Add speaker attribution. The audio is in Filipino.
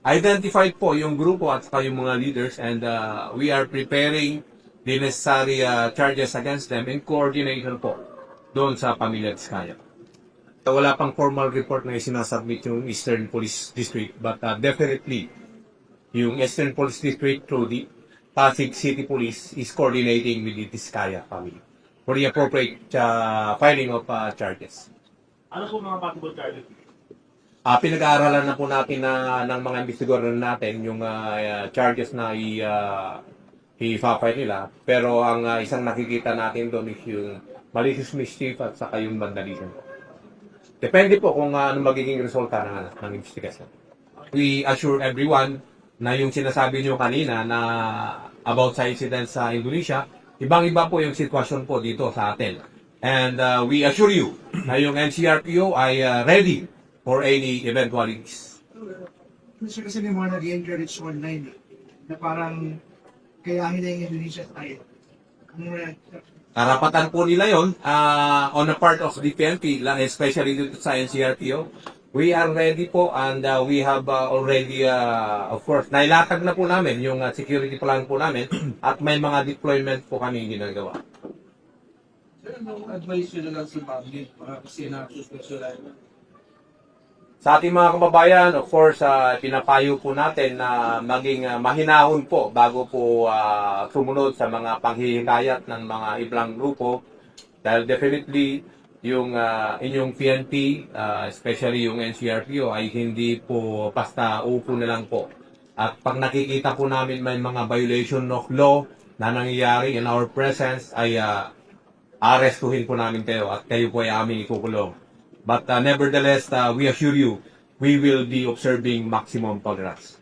Speaker 1: identified po yung grupo at saka yung mga leaders, and we are preparing the necessary charges against them in coordination po doon sa pamilya Diskaya. Wala pang formal report na isinasubmit yung Eastern Police District, but definitely yung Eastern Police District through the Pasig City Police is coordinating with the Diskaya family for the appropriate filing of charges.
Speaker 2: Ano po mga possible charges?
Speaker 1: Pinag-aaralan na po natin ng mga investigador natin yung charges na i-file nila. Pero ang isang nakikita natin doon is yung malicious mischief at saka yung vandalism. Depende po kung ano magiging resulta ng investigation. We assure everyone na yung sinasabi nyo kanina na about sa incident sa Indonesia, ibang-iba po yung sitwasyon po dito sa atin. And we assure you na yung NCRPO ay ready for any eventualities.
Speaker 3: Kasi may mga nag-encourage online na parang kayahin na yung Indonesia tayo.
Speaker 1: Karapatan po nila yon on the part of the PNP, especially dito sa NCRPO. We are ready po, and we have already, of course, nailatag na po namin yung security plan po namin at may mga deployment po kami ginagawa.
Speaker 3: Sir, anong advice nyo na lang sa public kasi na-suspensyon?
Speaker 1: Sa ating mga kababayan, of course, pinapayo po natin na maging mahinahon po bago po sumunod sa mga panghihikayat ng mga ibang grupo. Dahil definitely, yung inyong PNP, especially yung NCRPO, ay hindi po basta upo na lang po. At pag nakikita po namin may mga violation of law na nangyayari in our presence, ay arestuhin po namin kayo at kayo po ay aming ikukulong. But nevertheless, we assure you, we will be observing maximum tolerance.